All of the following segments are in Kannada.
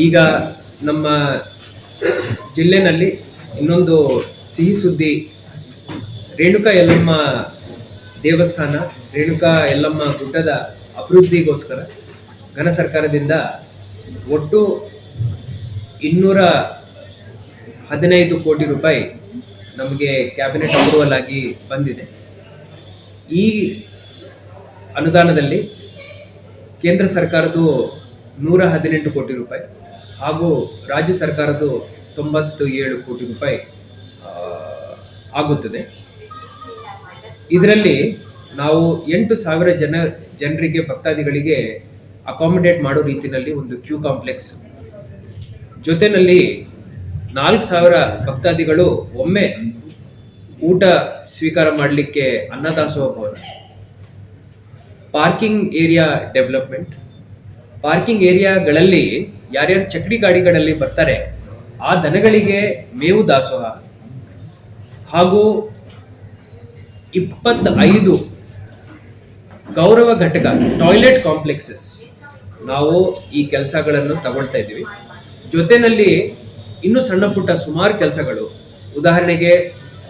ಈಗ ನಮ್ಮ ಜಿಲ್ಲೆನಲ್ಲಿ ಇನ್ನೊಂದು ಸಿಹಿ ಸುದ್ದಿ, ರೇಣುಕಾ ಯಲ್ಲಮ್ಮ ದೇವಸ್ಥಾನ, ರೇಣುಕಾ ಯಲ್ಲಮ್ಮ ಗುಡ್ಡದ ಅಭಿವೃದ್ಧಿಗೋಸ್ಕರ ಘನ ಸರ್ಕಾರದಿಂದ ಒಟ್ಟು 215 ಕೋಟಿ ರೂಪಾಯಿ ನಮಗೆ ಕ್ಯಾಬಿನೆಟ್ ಅಪ್ರೂವಲ್ ಆಗಿ ಬಂದಿದೆ. ಈ ಅನುದಾನದಲ್ಲಿ ಕೇಂದ್ರ ಸರ್ಕಾರದ್ದು 118 ಕೋಟಿ ರೂಪಾಯಿ ಹಾಗೂ ರಾಜ್ಯ ಸರ್ಕಾರದ್ದು 97 ಕೋಟಿ ರೂಪಾಯಿ ಆಗುತ್ತದೆ. ಇದರಲ್ಲಿ ನಾವು 8,000 ಜನರಿಗೆ ಭಕ್ತಾದಿಗಳಿಗೆ ಅಕಾಮಿಡೇಟ್ ಮಾಡೋ ರೀತಿಯಲ್ಲಿ ಒಂದು ಕ್ಯೂ ಕಾಂಪ್ಲೆಕ್ಸ್, ಜೊತೆಯಲ್ಲಿ 4,000 ಭಕ್ತಾದಿಗಳು ಒಮ್ಮೆ ಊಟ ಸ್ವೀಕಾರ ಮಾಡಲಿಕ್ಕೆ ಅನ್ನದಾಸೋಹ ಭವನ, ಪಾರ್ಕಿಂಗ್ ಏರಿಯಾ ಡೆವಲಪ್ಮೆಂಟ್, ಪಾರ್ಕಿಂಗ್ ಏರಿಯಾಗಳಲ್ಲಿ ಯಾರ್ಯಾರು ಚಕ್ಡಿ ಗಾಡಿಗಳಲ್ಲಿ ಬರ್ತಾರೆ ಆ ದನಗಳಿಗೆ ಮೇವು ದಾಸೋಹ ಹಾಗೂ 25 ಗೌರವ ಘಟಕ ಟಾಯ್ಲೆಟ್ ಕಾಂಪ್ಲೆಕ್ಸಸ್ ನಾವು ಈ ಕೆಲಸಗಳನ್ನು ತಗೊಳ್ತಾ ಇದ್ದೀವಿ. ಜೊತೆಯಲ್ಲಿ ಇನ್ನೂ ಸಣ್ಣ ಪುಟ್ಟ ಸುಮಾರು ಕೆಲಸಗಳು, ಉದಾಹರಣೆಗೆ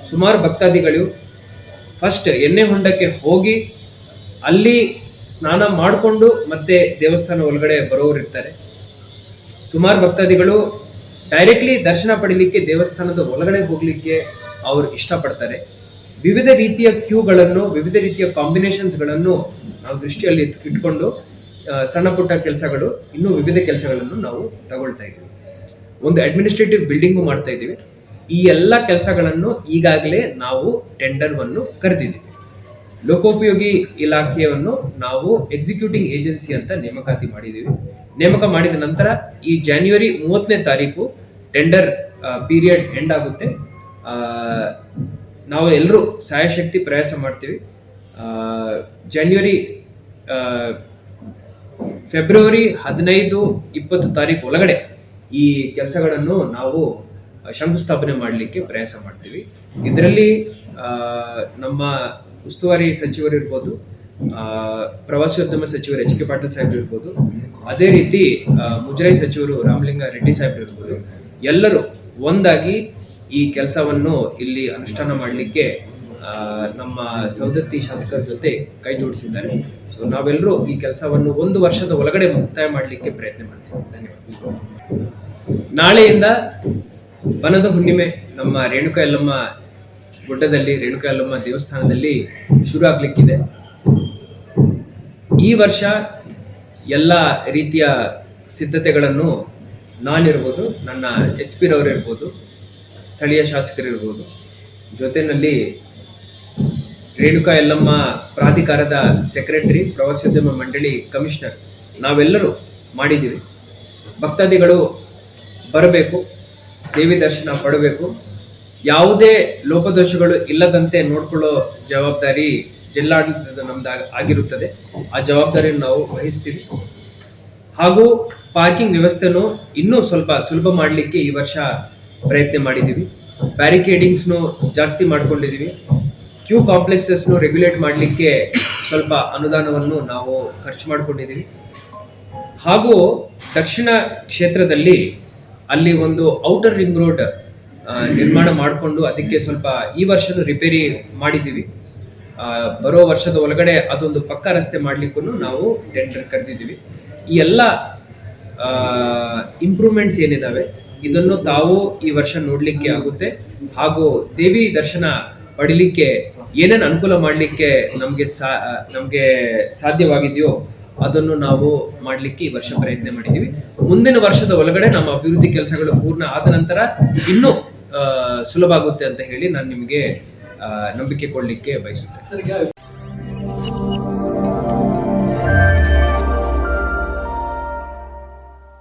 ಸುಮಾರು ಭಕ್ತಾದಿಗಳು ಫಸ್ಟ್ ಎಣ್ಣೆ ಹೊಂಡಕ್ಕೆ ಹೋಗಿ ಅಲ್ಲಿ ಸ್ನಾನ ಮಾಡಿಕೊಂಡು ಮತ್ತೆ ದೇವಸ್ಥಾನ ಒಳಗಡೆ ಬರೋರು ಇರ್ತಾರೆ. ಸುಮಾರು ಭಕ್ತಾದಿಗಳು ಡೈರೆಕ್ಟ್ಲಿ ದರ್ಶನ ಪಡೀಲಿಕ್ಕೆ ದೇವಸ್ಥಾನದ ಒಳಗಡೆ ಹೋಗ್ಲಿಕ್ಕೆ ಅವರು ಇಷ್ಟಪಡ್ತಾರೆ. ವಿವಿಧ ರೀತಿಯ ಕ್ಯೂಗಳನ್ನು, ವಿವಿಧ ರೀತಿಯ ಕಾಂಬಿನೇಷನ್ಸ್ಗಳನ್ನು ನಾವು ದೃಷ್ಟಿಯಲ್ಲಿ ಇಟ್ಕೊಂಡು ಸಣ್ಣ ಪುಟ್ಟ ಕೆಲಸಗಳು, ಇನ್ನೂ ವಿವಿಧ ಕೆಲಸಗಳನ್ನು ನಾವು ತಗೊಳ್ತಾ ಇದ್ದೀವಿ. ಒಂದು ಅಡ್ಮಿನಿಸ್ಟ್ರೇಟಿವ್ ಬಿಲ್ಡಿಂಗು ಮಾಡ್ತಾ ಇದ್ದೀವಿ. ಈ ಎಲ್ಲ ಕೆಲಸಗಳನ್ನು ಈಗಾಗಲೇ ನಾವು ಟೆಂಡರ್ವನ್ನು ಕರೆದಿದ್ದೀವಿ. ಲೋಕೋಪಯೋಗಿ ಇಲಾಖೆಯನ್ನು ನಾವು ಎಕ್ಸಿಕ್ಯೂಟಿಂಗ್ ಏಜೆನ್ಸಿ ಅಂತ ನೇಮಕಾತಿ ಮಾಡಿದ್ದೀವಿ. ನೇಮಕ ಮಾಡಿದ ನಂತರ ಈ ಜನವರಿ 30ನೇ ತಾರೀಕು ಟೆಂಡರ್ ಪೀರಿಯಡ್ ಎಂಡ್ ಆಗುತ್ತೆ. ನಾವು ಎಲ್ಲರೂ ಸಾಯಶಕ್ತಿ ಪ್ರಯಾಸ ಮಾಡ್ತೀವಿ. ಫೆಬ್ರವರಿ 15-20 ತಾರೀಕು ಒಳಗಡೆ ಈ ಕೆಲಸಗಳನ್ನು ನಾವು ಶಂಕುಸ್ಥಾಪನೆ ಮಾಡಲಿಕ್ಕೆ ಪ್ರಯಾಸ ಮಾಡ್ತೀವಿ. ಇದರಲ್ಲಿ ನಮ್ಮ ಉಸ್ತುವಾರಿ ಸಚಿವರು ಇರ್ಬೋದು, ಪ್ರವಾಸೋದ್ಯಮ ಸಚಿವರು ಎಚ್ ಕೆ ಪಾಟೀಲ್ ಸಾಹೇಬರು ಇರ್ಬೋದು, ಅದೇ ರೀತಿ ಮುಜರಾಯಿ ಸಚಿವರು ರಾಮಲಿಂಗ ರೆಡ್ಡಿ ಸಾಹೇಬರು ಇರ್ಬೋದು, ಎಲ್ಲರೂ ಒಂದಾಗಿ ಈ ಕೆಲಸವನ್ನು ಇಲ್ಲಿ ಅನುಷ್ಠಾನ ಮಾಡಲಿಕ್ಕೆ ನಮ್ಮ ಸವದತ್ತಿ ಶಾಸಕರ ಜೊತೆ ಕೈ ಜೋಡಿಸಿದ್ದಾರೆ. ಸೊ ನಾವೆಲ್ಲರೂ ಈ ಕೆಲಸವನ್ನು 1 ವರ್ಷದ ಒಳಗಡೆ ಮುಕ್ತಾಯ ಮಾಡಲಿಕ್ಕೆ ಪ್ರಯತ್ನ ಮಾಡ್ತೀವಿ. ಧನ್ಯವಾದ. ನಾಳೆಯಿಂದ ಬನದ ಹುಣ್ಣಿಮೆ ನಮ್ಮ ರೇಣುಕಾ ಯಲ್ಲಮ್ಮ ಗುಡ್ಡದಲ್ಲಿ, ರೇಣುಕಾ ಯಲ್ಲಮ್ಮ ದೇವಸ್ಥಾನದಲ್ಲಿ ಶುರು ಆಗ್ಲಿಕ್ಕಿದೆ. ಈ ವರ್ಷ ಎಲ್ಲ ರೀತಿಯ ಸಿದ್ಧತೆಗಳನ್ನು ನಾನಿರ್ಬೋದು, ನನ್ನ SP ರವರು ಇರ್ಬೋದು, ಸ್ಥಳೀಯ ಶಾಸಕರಿರ್ಬೋದು, ಜೊತೆಯಲ್ಲಿ ರೇಣುಕಾ ಯಲ್ಲಮ್ಮ ಪ್ರಾಧಿಕಾರದ ಸೆಕ್ರೆಟರಿ, ಪ್ರವಾಸೋದ್ಯಮ ಮಂಡಳಿ ಕಮಿಷನರ್ ನಾವೆಲ್ಲರೂ ಮಾಡಿದ್ದೀವಿ. ಭಕ್ತಾದಿಗಳು ಬರಬೇಕು, ದೇವಿ ದರ್ಶನ ಪಡಬೇಕು. ಯಾವುದೇ ಲೋಪದೋಷಗಳು ಇಲ್ಲದಂತೆ ನೋಡ್ಕೊಳ್ಳೋ ಜವಾಬ್ದಾರಿ ಜಿಲ್ಲಾಡಳಿತದ ಆಗಿರುತ್ತದೆ. ಆ ಜವಾಬ್ದಾರಿಯನ್ನು ನಾವು ವಹಿಸ್ತೀವಿ. ಹಾಗೂ ಪಾರ್ಕಿಂಗ್ ವ್ಯವಸ್ಥೆನೂ ಇನ್ನೂ ಸ್ವಲ್ಪ ಸುಲಭ ಮಾಡಲಿಕ್ಕೆ ಈ ವರ್ಷ ಪ್ರಯತ್ನ ಮಾಡಿದ್ದೀವಿ. ಬ್ಯಾರಿಕೇಡಿಂಗ್ಸ್ನು ಜಾಸ್ತಿ ಮಾಡ್ಕೊಂಡಿದ್ದೀವಿ. ಕ್ಯೂ ಕಾಂಪ್ಲೆಕ್ಸಸ್ನು ರೆಗ್ಯುಲೇಟ್ ಮಾಡಲಿಕ್ಕೆ ಸ್ವಲ್ಪ ಅನುದಾನವನ್ನು ನಾವು ಖರ್ಚು ಮಾಡ್ಕೊಂಡಿದ್ದೀವಿ. ಹಾಗೂ ದಕ್ಷಿಣ ಕ್ಷೇತ್ರದಲ್ಲಿ ಅಲ್ಲಿ ಒಂದು ಔಟರ್ ರಿಂಗ್ ರೋಡ್ ನಿರ್ಮಾಣ ಮಾಡಿಕೊಂಡು ಅದಕ್ಕೆ ಸ್ವಲ್ಪ ಈ ವರ್ಷದ ರಿಪೇರಿ ಮಾಡಿದ್ದೀವಿ. ಬರೋ ವರ್ಷದ ಒಳಗಡೆ ಅದೊಂದು ಪಕ್ಕಾ ರಸ್ತೆ ಮಾಡಲಿಕ್ಕೂ ನಾವು ಟೆಂಡರ್ ಕರೆದಿದ್ದೀವಿ. ಈ ಎಲ್ಲ ಇಂಪ್ರೂವ್ಮೆಂಟ್ಸ್ ಏನಿದಾವೆ ಇದನ್ನು ತಾವು ಈ ವರ್ಷ ನೋಡಲಿಕ್ಕೆ ಆಗುತ್ತೆ. ಹಾಗೂ ದೇವಿ ದರ್ಶನ ಪಡಿಲಿಕ್ಕೆ ಏನೇನು ಅನುಕೂಲ ಮಾಡಲಿಕ್ಕೆ ನಮಗೆ ಸಾಧ್ಯವಾಗಿದೆಯೋ ಅದನ್ನು ನಾವು ಮಾಡಲಿಕ್ಕೆ ಈ ವರ್ಷ ಪ್ರಯತ್ನ ಮಾಡಿದ್ದೀವಿ. ಮುಂದಿನ ವರ್ಷದ ಒಳಗಡೆ ನಮ್ಮ ಅಭಿವೃದ್ಧಿ ಕೆಲಸಗಳು ಪೂರ್ಣ ಆದ ನಂತರ ಇನ್ನೂ ಸುಲಭ ಆಗುತ್ತೆ ಅಂತ ಹೇಳಿ ನಾನು ನಿಮಗೆ ನಂಬಿಕೆ ಕೊಡಲಿಕ್ಕೆ ಬಯಸುತ್ತೇನೆ.